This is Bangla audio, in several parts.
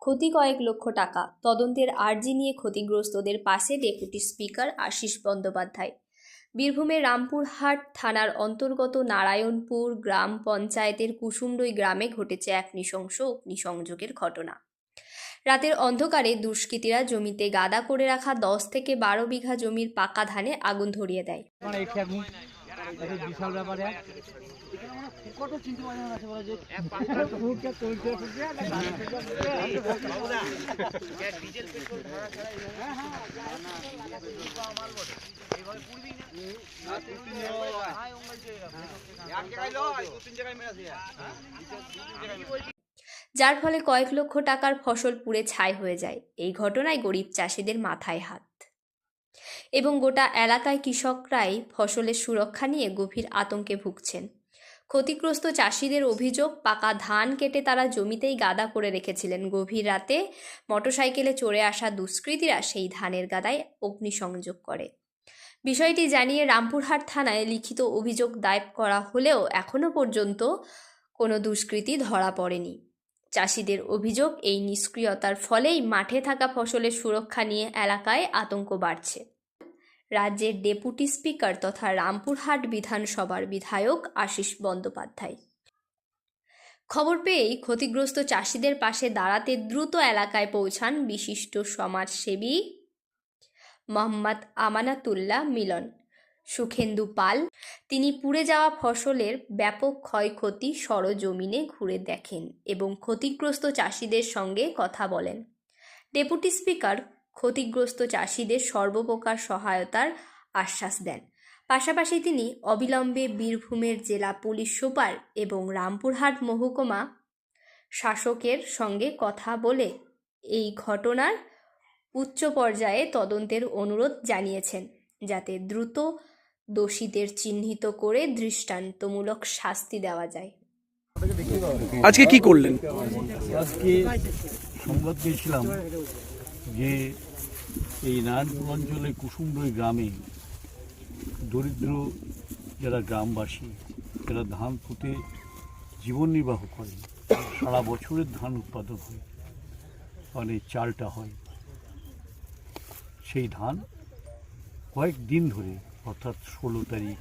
ক্ষতি কয়েক লক্ষ টাকা। তদন্তের আর্জি নিয়ে ক্ষতিগ্রস্তদের পাশে ডেপুটি স্পিকার আশিস বন্দ্যোপাধ্যায়। বীরভূমের রামপুরহাট থানার অন্তর্গত নারায়ণপুর গ্রাম পঞ্চায়েতের কুসুমডই গ্রামে ঘটেছে এক নৃশংস অগ্নিসংযোগের ঘটনা। রাতের অন্ধকারে দুষ্কৃতীরা জমিতে গাদা করে রাখা 10 থেকে 12 বিঘা জমির পাকা ধানে আগুন ধরিয়ে দেয়। যার ফলে কয়েক লক্ষ টাকার ফসল পুড়ে ছাই হয়ে যায়। এই ঘটনায় গরিব চাষিদের মাথায় হাত এবং গোটা এলাকায় কৃষকরাই ফসলের সুরক্ষা নিয়ে গভীর আতঙ্কে ভুগছেন। ক্ষতিগ্রস্ত চাষিদের অভিযোগ, পাকা ধান কেটে তারা জমিতেই গাদা করে রেখেছিলেন। গভীর রাতে মোটরসাইকেলে চড়ে আসা দুষ্কৃতীরা সেই ধানের গাদায় অগ্নিসংযোগ করে। বিষয়টি জানিয়ে রামপুরহাট থানায় লিখিত অভিযোগ দায়ের করা হলেও এখনও পর্যন্ত কোনো দুষ্কৃতী ধরা পড়েনি। চাষিদের অভিযোগ, এই নিষ্ক্রিয়তার ফলেই মাঠে থাকা ফসলের সুরক্ষা নিয়ে এলাকায় আতঙ্ক বাড়ছে। রাজ্যের ডেপুটি স্পিকার তথা রামপুরহাট বিধানসভার বিধায়ক আশিস বন্দ্যোপাধ্যায় খবর পেয়েই ক্ষতিগ্রস্ত চাষিদের পাশে দাঁড়াতে দ্রুত এলাকায় পৌঁছান বিশিষ্ট সমাজসেবী মোহাম্মদ আমানাতুল্লাহ মিলন সুখেন্দু পাল। তিনি পুড়ে যাওয়া ফসলের ব্যাপক ক্ষয়ক্ষতি সরজমিনে ঘুরে দেখেন এবং ক্ষতিগ্রস্ত চাষিদের সঙ্গে কথা বলেন। ডেপুটি স্পিকার ক্ষতিগ্রস্ত চাষিদের সর্বপ্রকার সহায়তার আশ্বাস দেন। পাশাপাশি তিনি অবিলম্বে বীরভূমের জেলা পুলিশ সুপার এবং রামপুরহাট মহকুমা শাসকের সঙ্গে কথা বলে এই ঘটনার উচ্চ পর্যায়ে তদন্তের অনুরোধ জানিয়েছেন, যাতে দ্রুত দোষীদের চিহ্নিত করে দৃষ্টান্তমূলক শাস্তি দেওয়া যায়। আজকে কি করলেন? আজকে সংবাদ পেয়েছিলাম যে এই নারায়ণপুর অঞ্চলের কুসুমডই গ্রামে দরিদ্র যারা গ্রামবাসী, যারা ধান পুঁতে জীবন নির্বাহ করে, সারা বছরের ধান উৎপাদন হয়, মানে চালটা হয়, সেই ধান কয়েক দিন ধরে অর্থাৎ 16 তারিখ,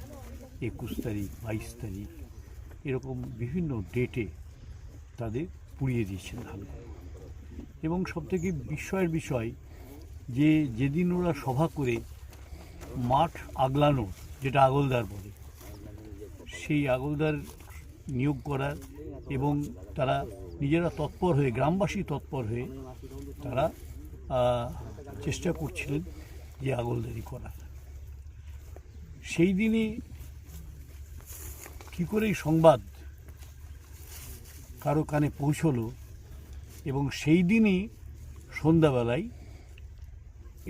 21 তারিখ, 22 তারিখ এরকম বিভিন্ন ডেটে তাদের পুড়িয়ে দিয়েছেন ধান। এবং সবথেকে বিস্ময়ের বিষয় যে যেদিন ওরা সভা করে মাঠ আগলানো, যেটা আগলদার বলে, সেই আগলদার নিয়োগ করার এবং তারা নিজেরা তৎপর হয়ে, গ্রামবাসী তৎপর হয়ে তারা চেষ্টা করছিলেন যে আগলদারি করার। সেই দিনই কী করে এই সংবাদ কারো কানে পৌঁছলো এবং সেই দিনই সন্ধ্যাবেলায়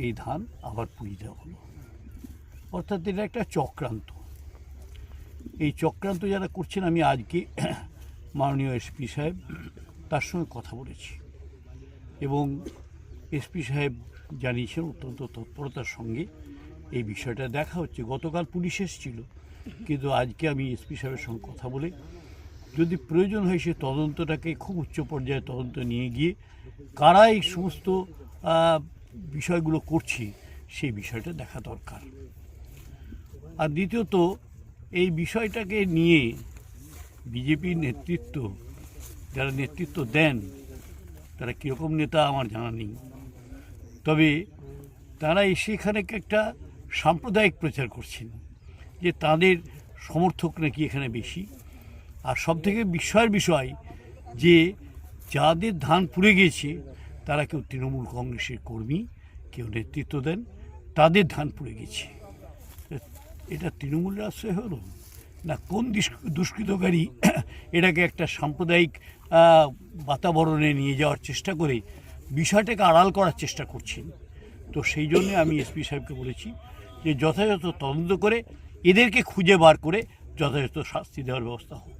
এই ধান আবার পুড়িয়ে দেওয়া হলো। অর্থাৎ এটা একটা চক্রান্ত। এই চক্রান্ত যারা করছেন, আমি আজকে মাননীয় এসপি সাহেব তার সঙ্গে কথা বলেছি এবং এসপি সাহেব জানিয়েছেন অত্যন্ত তৎপরতার সঙ্গে এই বিষয়টা দেখা হচ্ছে। গতকাল পুলিশ এসেছিল, কিন্তু আজকে আমি এসপি সাহেবের সঙ্গে কথা বলে যদি প্রয়োজন হয় সে তদন্তটাকে খুব উচ্চ পর্যায়ে তদন্ত নিয়ে গিয়ে কারা এই সমস্ত বিষয়গুলো করছে সেই বিষয়টা দেখা দরকার। আর দ্বিতীয়ত, এই বিষয়টাকে নিয়ে বিজেপির নেতৃত্ব, যারা নেতৃত্ব দেন, তারা কীরকম নেতা আমার জানা নেই, তবে তারা এসে এখানে একটা সাম্প্রদায়িক প্রচার করছেন যে তাদের সমর্থক নাকি এখানে বেশি। আর সবথেকে বিস্ময়ের বিষয় যে যাদের ধান পুড়ে গিয়েছে তারা কেউ তৃণমূল কংগ্রেসের কর্মী, কেউ নেতৃত্ব দেন, তাদের ধান পুড়ে গেছে। এটা তৃণমূলের আশ্রয় হলো না কোন দুষ্কৃতকারী এটাকে একটা সাম্প্রদায়িক বাতাবরণে নিয়ে যাওয়ার চেষ্টা করে বিষয়টাকে আড়াল করার চেষ্টা করছেন। তো সেই জন্যে আমি এসপি সাহেবকে বলেছি যে যথাযথ তদন্ত করে এদেরকে খুঁজে বার করে যথাযথ শাস্তি দেওয়ার ব্যবস্থা হোক।